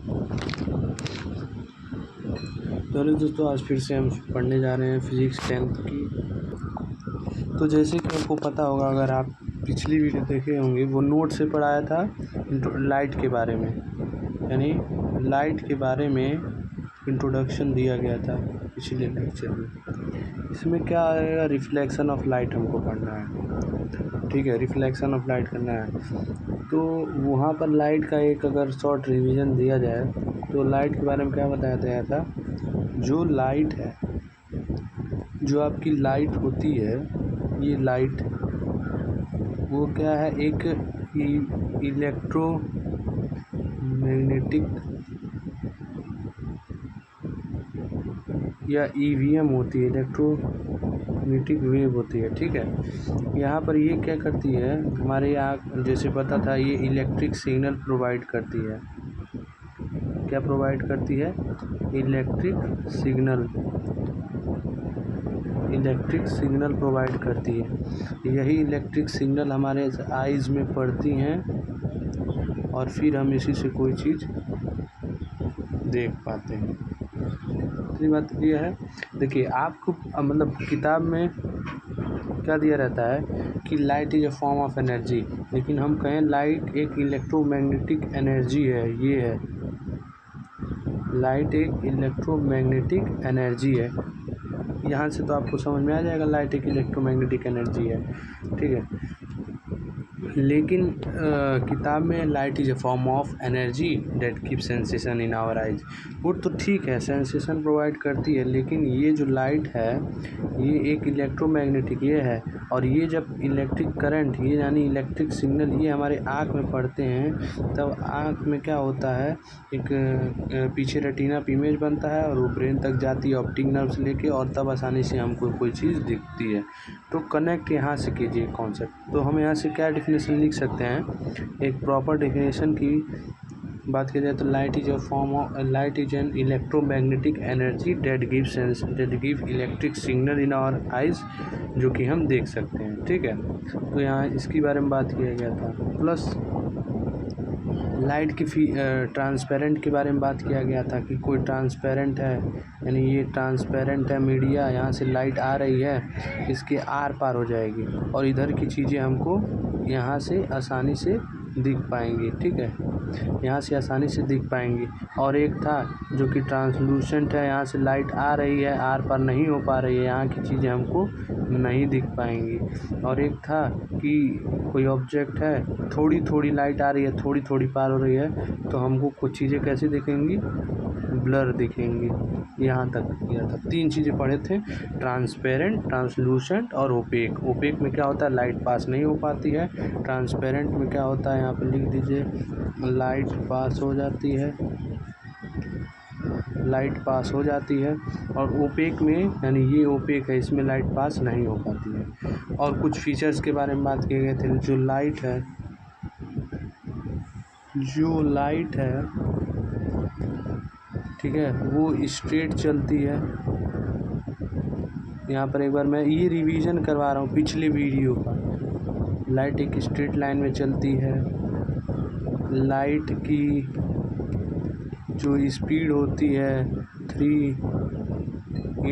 तो दोस्तों आज फिर से हम पढ़ने जा रहे हैं फिज़िक्स 10th की। तो जैसे कि आपको पता होगा, अगर आप पिछली वीडियो देखे होंगे, वो नोट से पढ़ाया था लाइट के बारे में, यानी लाइट के बारे में इंट्रोडक्शन दिया गया था पिछले लेक्चर में। इसमें क्या आएगा, रिफ्लेक्शन ऑफ लाइट हमको पढ़ना है। ठीक है, रिफ्लेक्शन ऑफ लाइट करना है। तो वहाँ पर लाइट का एक अगर शॉर्ट रिवीजन दिया जाए तो लाइट के बारे में क्या बताया गया था। जो लाइट है, जो आपकी लाइट होती है, ये लाइट वो क्या है, एक इलेक्ट्रोमैग्नेटिक या ईवीएम होती है, इलेक्ट्रोमैग्नेटिक वेव होती है। ठीक है, यहाँ पर ये क्या करती है, हमारे यहाँ जैसे पता था, ये इलेक्ट्रिक सिग्नल प्रोवाइड करती है। क्या प्रोवाइड करती है? इलेक्ट्रिक सिग्नल प्रोवाइड करती है। यही इलेक्ट्रिक सिग्नल हमारे आइज़ में पड़ती हैं और फिर हम इसी से कोई चीज़ देख पाते हैं। दूसरी बात यह है, देखिए आपको मतलब किताब में क्या दिया रहता है कि light is a form of energy, लेकिन हम कहें लाइट एक इलेक्ट्रोमैग्नेटिक एनर्जी है। ये है, लाइट एक इलेक्ट्रोमैग्नेटिक एनर्जी है। यहाँ से तो आपको समझ में आ जाएगा लाइट एक इलेक्ट्रोमैग्नेटिक एनर्जी है। ठीक है, लेकिन किताब में light is a form of energy that keep sensation in our eyes. वो तो ठीक है, सेंसेशन प्रोवाइड करती है, लेकिन ये जो लाइट है ये एक इलेक्ट्रोमैग्नेटिक ये है। और ये जब इलेक्ट्रिक करंट, ये यानी इलेक्ट्रिक सिग्नल, ये हमारे आँख में पड़ते हैं, तब आँख में क्या होता है, एक पीछे रेटिना पे इमेज बनता है और वो ब्रेन तक जाती है ऑप्टिक नर्व से लेके, और तब आसानी से हमको कोई चीज़ दिखती है। तो कनेक्ट यहाँ से कीजिए कॉन्सेप्ट। तो हम यहाँ से क्या डेफिनेशन लिख सकते हैं, एक प्रॉपर डेफिनेशन की बात की जाए तो light is an electromagnetic energy that give electric signal in our eyes, जो कि हम देख सकते हैं। ठीक है, तो यहाँ इसके बारे में बात किया गया था। प्लस लाइट की ट्रांसपेरेंट के बारे में बात किया गया था कि कोई ट्रांसपेरेंट है, यानी ये ट्रांसपेरेंट है मीडिया, यहाँ से लाइट आ रही है, इसके आर पार हो जाएगी और इधर की चीज़ें हमको यहाँ से आसानी से दिख पाएंगी। ठीक है, यहाँ से आसानी से दिख पाएंगी। और एक था जो कि ट्रांसलूसेंट है, यहाँ से लाइट आ रही है, आर पार नहीं हो पा रही है, यहाँ की चीज़ें हमको नहीं दिख पाएंगी। और एक था कि कोई ऑब्जेक्ट है, थोड़ी थोड़ी लाइट आ रही है, थोड़ी थोड़ी पार हो रही है, तो हमको कुछ चीज़ें कैसी दिखेंगी, ब्लर दिखेंगी। यहाँ तक किया था, 3 चीज़ें पढ़े थे, ट्रांसपेरेंट, ट्रांसलूसेंट और ओपेक। ओपेक में क्या होता है, लाइट पास नहीं हो पाती है। ट्रांसपेरेंट में क्या होता है, यहाँ पे लिख दीजिए, लाइट पास हो जाती है, लाइट पास हो जाती है। और ओपेक में, यानी ये ओपेक है, इसमें लाइट पास नहीं हो पाती है। और कुछ फीचर्स के बारे में बात किए गए थे। जो लाइट है, ठीक है, वो स्ट्रेट चलती है। यहाँ पर एक बार मैं ये रिवीजन करवा रहा हूँ पिछले वीडियो का। लाइट एक स्ट्रेट लाइन में चलती है। लाइट की जो स्पीड होती है 3 ×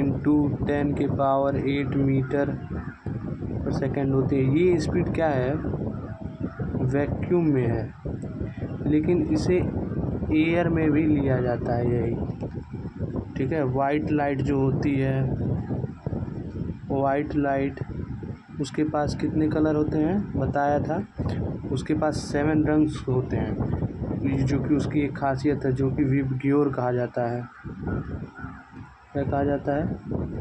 10⁸ मीटर पर सेकेंड होती है। ये स्पीड क्या है, वैक्यूम में है, लेकिन इसे एयर में भी लिया जाता है यही। ठीक है, वाइट लाइट जो होती है, वाइट लाइट, उसके पास कितने कलर होते हैं बताया था, उसके पास 7 रंग होते हैं, जो कि उसकी एक खासियत है, जो कि विबग्योर कहा जाता है। क्या कहा जाता है,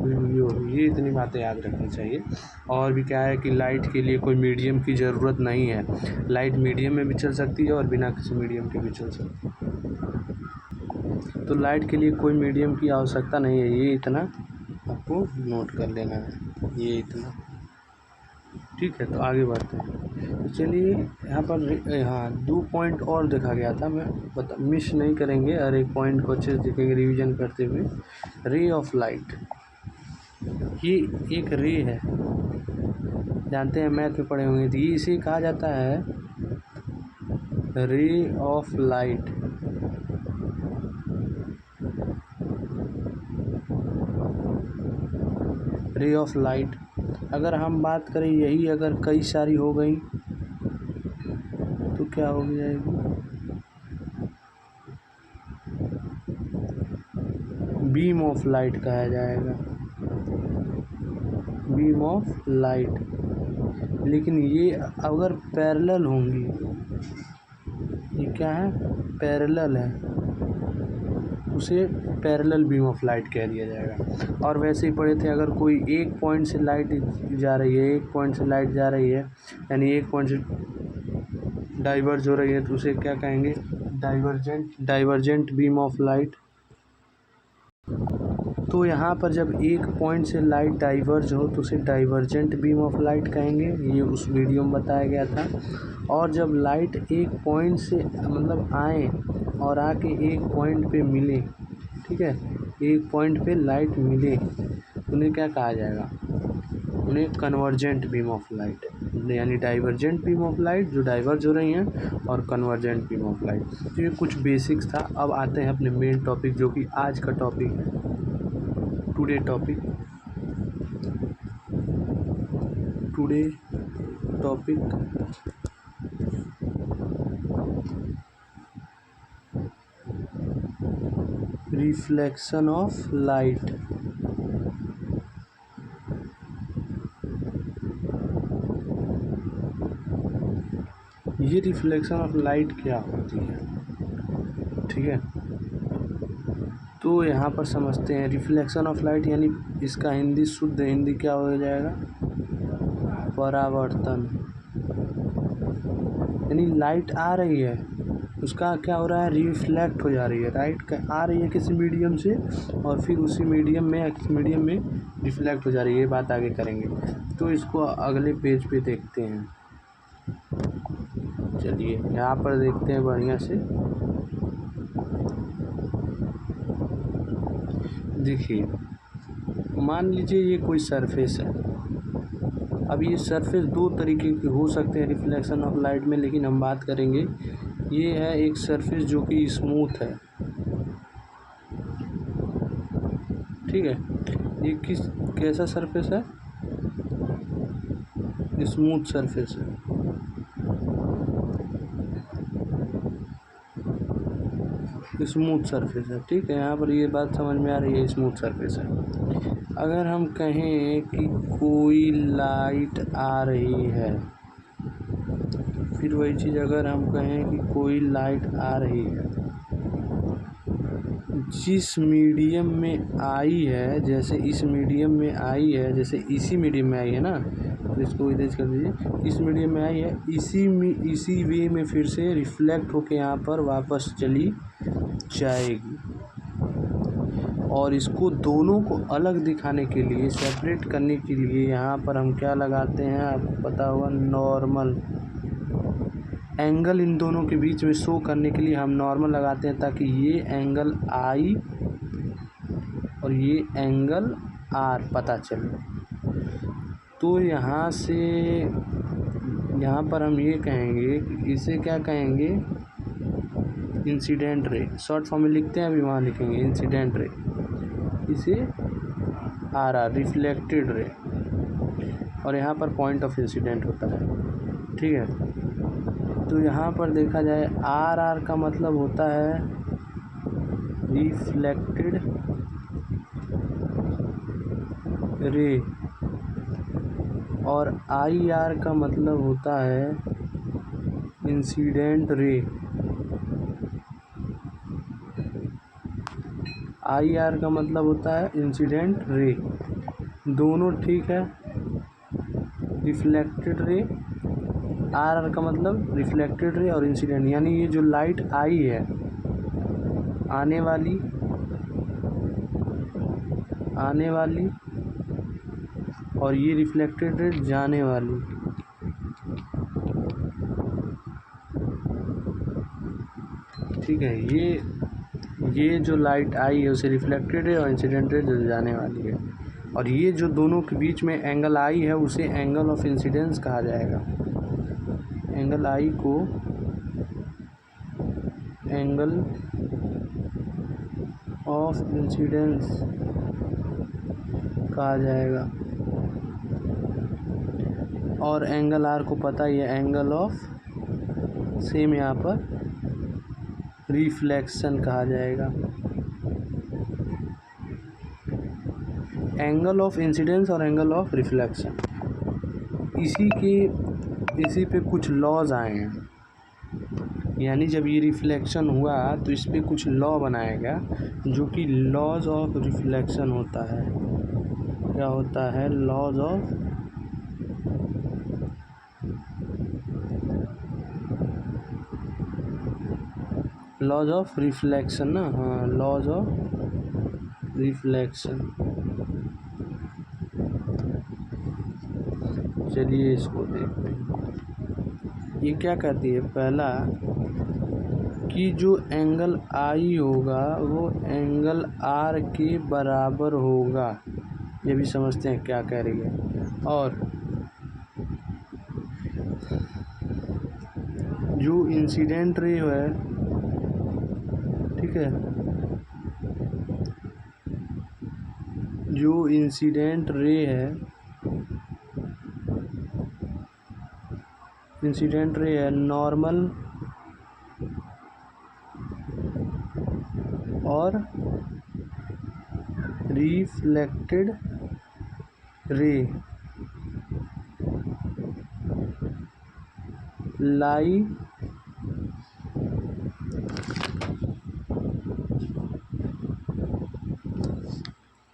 विबग्योर। ये इतनी बातें याद रखनी चाहिए। और भी क्या है कि लाइट के लिए कोई मीडियम की ज़रूरत नहीं है। लाइट मीडियम में भी चल सकती है और बिना किसी मीडियम के भी चल सकती है। तो लाइट के लिए कोई मीडियम की आवश्यकता नहीं है। ये इतना आपको नोट कर लेना है, ये इतना। ठीक है, तो आगे बढ़ते हैं। तो चलिए, यहाँ पर हाँ 2 पॉइंट और देखा गया था, मैं मिस नहीं करेंगे, हर एक पॉइंट को अच्छे से देखेंगे रिवीजन करते हुए। रे ऑफ लाइट, ये एक रे है, जानते हैं, मैथ में पढ़े होंगे। तो ये इसे कहा जाता है ray of light. Ray of light. अगर हम बात करें यही अगर कई सारी हो गई तो क्या हो जाएगी, बीम ऑफ लाइट कहा जाएगा, बीम ऑफ लाइट। लेकिन ये अगर पैरेलल होंगी, ये क्या है, पैरेलल है, उसे पैरेलल बीम ऑफ लाइट कह दिया जाएगा। और वैसे ही पढ़े थे, अगर कोई एक पॉइंट से लाइट जा रही है, एक पॉइंट से लाइट जा रही है, यानी एक पॉइंट से डाइवर्ज हो रही है, तो उसे क्या कहेंगे, डाइवर्जेंट बीम ऑफ लाइट। तो यहाँ पर जब एक पॉइंट से लाइट डाइवर्ज हो तो उसे डाइवर्जेंट बीम ऑफ लाइट कहेंगे, ये उस वीडियो में बताया गया था। और जब लाइट एक पॉइंट से मतलब आए और आके एक पॉइंट पे मिले, ठीक है, एक पॉइंट पे लाइट मिले, उन्हें क्या कहा जाएगा, उन्हें कन्वर्जेंट बीम ऑफ लाइट, यानी डाइवर्जेंट बीम ऑफ लाइट जो डाइवर्ज हो रही हैं, और कन्वर्जेंट बीम ऑफ लाइट। तो ये कुछ बेसिक्स था। अब आते हैं अपने मेन टॉपिक, जो कि आज का टॉपिक है, today topic reflection of light. ये रिफ्लेक्शन ऑफ लाइट क्या होती है, ठीक है, तो यहाँ पर समझते हैं। रिफ्लेक्शन ऑफ लाइट यानी इसका हिंदी, शुद्ध हिंदी क्या हो जाएगा, परावर्तन। यानी लाइट आ रही है, उसका क्या हो रहा है, रिफ्लेक्ट हो जा रही है, राइट, आ रही है किसी मीडियम से और फिर उसी मीडियम में रिफ्लेक्ट हो जा रही है। ये बात आगे करेंगे, तो इसको अगले पेज पे देखते हैं। चलिए यहाँ पर देखते हैं बढ़िया से। देखिए, मान लीजिए ये कोई सरफेस है। अब ये सरफेस दो तरीके के हो सकते हैं रिफ्लेक्शन ऑफ लाइट में, लेकिन हम बात करेंगे, ये है एक सरफेस जो कि स्मूथ है, ठीक है। ये कैसा सरफेस है, स्मूथ सरफेस है, स्मूथ सरफेस है, ठीक है। यहाँ पर ये बात समझ में आ रही है, स्मूथ सरफेस है। अगर हम कहें कि कोई लाइट आ रही है, फिर वही चीज़ अगर हम कहें कि कोई लाइट आ रही है, जिस मीडियम में आई है, जैसे इस मीडियम में आई है, जैसे इसी मीडियम में आई है ना, तो इसको इरेज कर दीजिए, इस मीडियम में आई है, इसी वे में फिर से रिफ्लेक्ट होके यहाँ पर वापस चली जाएगी। और इसको दोनों को अलग दिखाने के लिए, सेपरेट करने के लिए यहाँ पर हम क्या लगाते हैं, आपको पता होगा, नॉर्मल एंगल इन दोनों के बीच में शो करने के लिए हम नॉर्मल लगाते हैं, ताकि ये एंगल आई और ये एंगल आर पता चले। तो यहाँ से यहाँ पर हम ये कहेंगे कि इसे क्या कहेंगे, इंसिडेंट रे, शॉर्ट फॉर्म में लिखते हैं, अभी वहाँ लिखेंगे इंसिडेंट रे, इसे आर आर, रिफ्लेक्टेड रे, और यहाँ पर पॉइंट ऑफ इंसिडेंट होता है, ठीक है। तो यहाँ पर देखा जाए, आर आर का मतलब होता है रिफ्लेक्टेड रे, और आई आर का मतलब होता है इंसिडेंट रे। आई आर का मतलब होता है इंसिडेंट रे, दोनों ठीक है। रिफ्लेक्टेड रे, आर आर का मतलब रिफ्लेक्टेड रे और इंसिडेंट, यानी ये जो लाइट आई है, आने वाली और ये रिफ्लेक्टेड रे, जाने वाली। ठीक है, ये जो लाइट आई है उसे रिफ्लेक्टेड है, और इंसिडेंट रे जो जाने वाली है। और ये जो दोनों के बीच में एंगल आई है उसे एंगल ऑफ इंसिडेंस कहा जाएगा। एंगल आई को एंगल ऑफ इंसिडेंस कहा जाएगा। और एंगल आर को पता ही है, एंगल ऑफ सेम यहाँ पर रिफ्लेक्शन कहा जाएगा। एंगल ऑफ इंसिडेंस और एंगल ऑफ रिफ्लेक्शन, इसी पे कुछ लॉज आए हैं। यानी जब ये रिफ्लेक्शन हुआ तो इस पे कुछ लॉ बनाया गया, जो कि लॉज ऑफ रिफ्लेक्शन होता है। क्या होता है? लॉज ऑफ रिफ्लेक्शन ना, हाँ, लॉज ऑफ रिफ्लेक्शन। चलिए इसको देखते हैं। ये क्या कहती है? पहला कि जो एंगल आई होगा वो एंगल आर के बराबर होगा। ये भी समझते हैं क्या कह रही है। और जो इंसिडेंट रे है, ठीक है, जो इंसिडेंट रे है नॉर्मल और reflected ray lie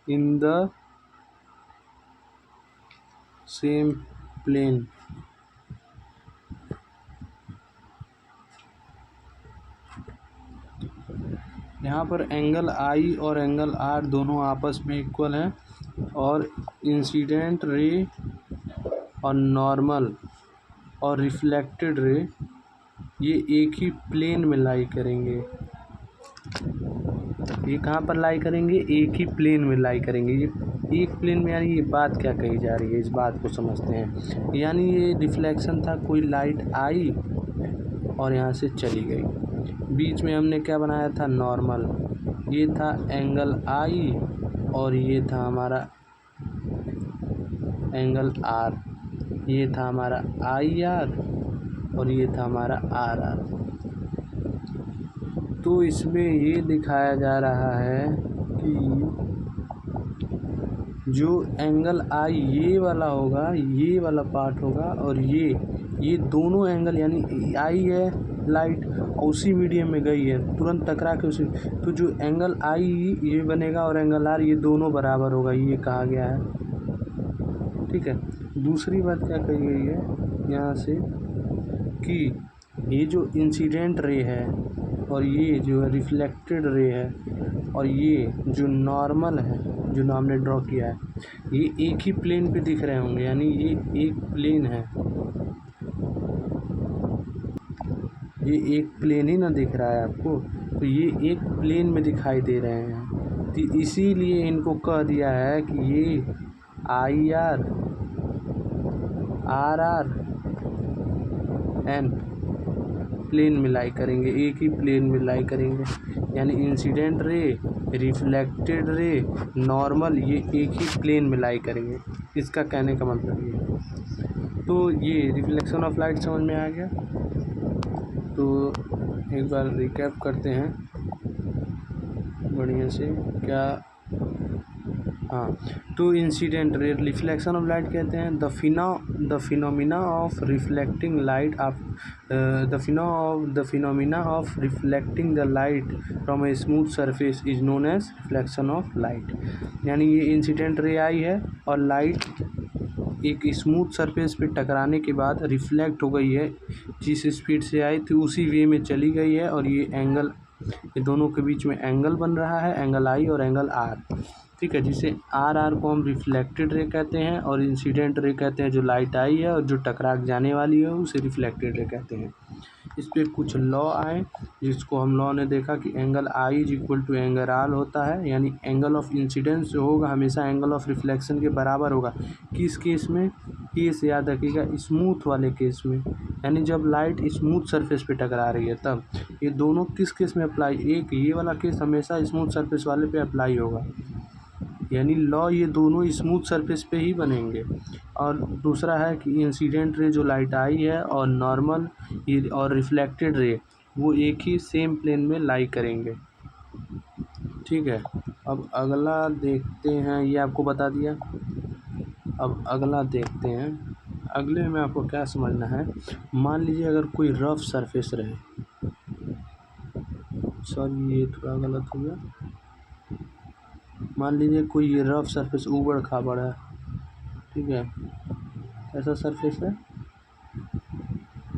in the same plane. यहाँ पर एंगल आई और एंगल आर दोनों आपस में इक्वल हैं, और इंसिडेंट रे और नॉर्मल और रिफ्लेक्टेड रे ये एक ही प्लेन में लाई करेंगे। ये कहाँ पर लाई करेंगे? एक ही प्लेन में लाई करेंगे। ये एक प्लेन में, यानी ये बात क्या कही जा रही है, इस बात को समझते हैं। यानी ये रिफ्लेक्शन था, कोई लाइट आई और यहाँ से चली गई, बीच में हमने क्या बनाया था? नॉर्मल। ये था एंगल आई और ये था हमारा एंगल आर। ये था हमारा आई आर और ये था हमारा आर आर। तो इसमें ये दिखाया जा रहा है कि जो एंगल आई ये वाला होगा, ये वाला पार्ट होगा, और ये दोनों एंगल, यानी आई है लाइट और उसी मीडियम में गई है, तुरंत टकरा के उसी, तो जो एंगल आई ये बनेगा और एंगल आर ये दोनों बराबर होगा, ये कहा गया है। ठीक है। दूसरी बात क्या कही गई है यहाँ से कि ये जो इंसिडेंट रे है और ये जो रिफ्लेक्टेड रे है और ये जो नॉर्मल है, जो हमने ड्रॉ किया है, ये एक ही प्लेन पे दिख रहे होंगे। यानी ये एक प्लेन है, ये एक प्लेन ही ना दिख रहा है आपको, तो ये एक प्लेन में दिखाई दे रहे हैं। तो इसीलिए इनको कह दिया है कि ये I R R R N plane में लाई करेंगे, एक ही प्लेन में लाई करेंगे। यानी incident ray, reflected ray, normal, ये एक ही प्लेन में लाई करेंगे। इसका कहने का मतलब ये। तो ये रिफ्लेक्शन ऑफ लाइट समझ में आ गया। तो एक बार रिकैप करते हैं बढ़िया से। क्या? हाँ, तो incident ray, reflection of light कहते हैं the phenomena of reflecting light the phenomena of reflecting the light from a smooth surface is known as reflection of light. यानी ये इंसिडेंट रे आई है और लाइट एक स्मूथ सरफेस पे टकराने के बाद रिफ्लेक्ट हो गई है, जिस स्पीड से आई थी उसी वे में चली गई है, और ये एंगल, ये दोनों के बीच में एंगल बन रहा है, एंगल आई और एंगल आर। ठीक है, जिसे आर आर को हम रिफ्लेक्टेड रे कहते हैं और इंसिडेंट रे कहते हैं जो लाइट आई है और जो टकरा जाने वाली है उसे रिफ्लेक्टेड रे कहते हैं। इस पर कुछ लॉ आए, जिसको हम लॉ ने देखा कि angle I is equal to angle R होता है। यानी एंगल ऑफ इंसिडेंस जो होगा हमेशा एंगल ऑफ रिफ्लेक्शन के बराबर होगा। किस केस में? केस याद रखिएगा, स्मूथ वाले केस में। यानी जब लाइट स्मूथ सरफेस पे टकरा रही है तब। ये दोनों किस केस में अप्लाई? एक ये वाला केस हमेशा स्मूथ सरफेस वाले पे अप्लाई होगा। यानी लॉ ये दोनों स्मूथ सरफेस पे ही बनेंगे। और दूसरा है कि इंसिडेंट रे जो लाइट आई है और नॉर्मल और रिफ्लेक्टेड रे वो एक ही सेम प्लेन में लाई करेंगे। ठीक है, अब अगला देखते हैं, ये आपको बता दिया। अब अगला देखते हैं, अगले में आपको क्या समझना है। मान लीजिए अगर कोई रफ सरफेस रहे, सॉरी ये थोड़ा गलत हो गया। मान लीजिए कोई ये रफ सरफेस ऊबड़ खाबड़ है, ठीक है, ऐसा सरफेस है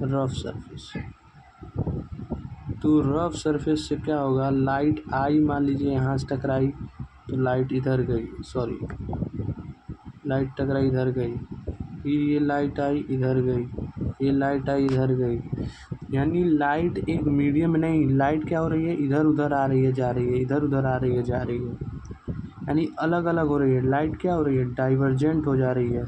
रफ सरफेस। तो रफ सरफेस से क्या होगा, लाइट आई मान लीजिए यहाँ से टकराई तो लाइट इधर गई, सॉरी लाइट टकराई इधर गई, फिर ये लाइट आई इधर गई, ये लाइट आई इधर गई। यानी लाइट एक मीडियम नहीं, लाइट क्या हो रही है, इधर उधर आ रही है जा रही है, इधर उधर आ रही है जा रही है, यानी अलग अलग हो रही है। लाइट क्या हो रही है, डाइवर्जेंट हो जा रही है।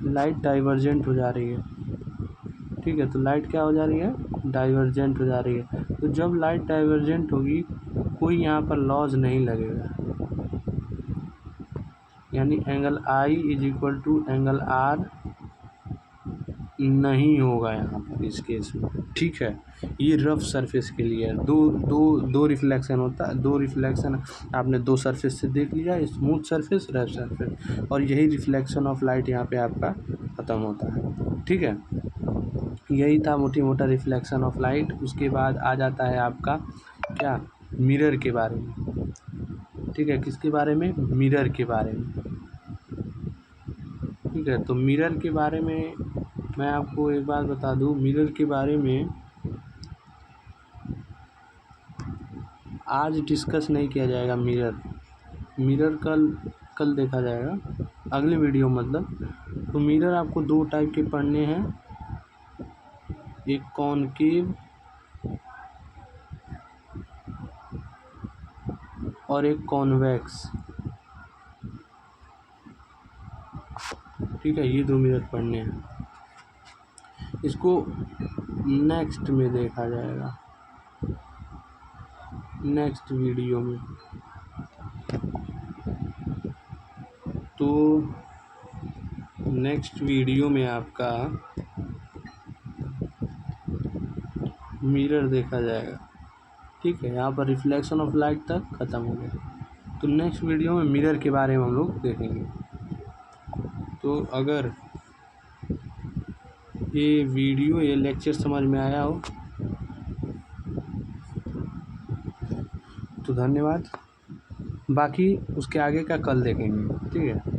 लाइट डाइवर्जेंट हो जा रही है, ठीक है। तो लाइट क्या हो जा रही है, डाइवर्जेंट हो जा रही है। तो जब लाइट डाइवर्जेंट होगी कोई यहाँ पर लॉज नहीं लगेगा, यानी angle I is equal to angle R नहीं होगा यहाँ पर इस केस में। ठीक है, ये रफ सरफेस के लिए है। दो रिफ्लेक्शन होता है, दो रिफ्लेक्शन आपने दो सरफेस से देख लिया, स्मूथ सरफेस, रफ सरफेस, और यही रिफ्लेक्शन ऑफ लाइट यहाँ पे आपका ख़त्म होता है। ठीक है, यही था मोटी मोटा रिफ्लेक्शन ऑफ लाइट। उसके बाद आ जाता है आपका क्या, मिरर के बारे में। ठीक है, किसके बारे में, मिरर के बारे में। ठीक है, तो मिरर के बारे में मैं आपको एक बात बता दूं, मिरर के बारे में आज डिस्कस नहीं किया जाएगा। मिरर कल देखा जाएगा, अगले वीडियो मतलब। तो मिरर आपको दो टाइप के पढ़ने हैं, एक कॉनकेव और एक कॉन्वेक्स। ठीक है, ये दो मिरर पढ़ने हैं, इसको नेक्स्ट में देखा जाएगा, नेक्स्ट वीडियो में। तो नेक्स्ट वीडियो में आपका मिरर देखा जाएगा। ठीक है, यहाँ पर रिफ्लेक्शन ऑफ लाइट तक ख़त्म हो गया। तो नेक्स्ट वीडियो में मिरर के बारे में हम लोग देखेंगे। तो अगर ये वीडियो, ये लेक्चर समझ में आया हो तो धन्यवाद, बाकी उसके आगे का कल देखेंगे। ठीक है।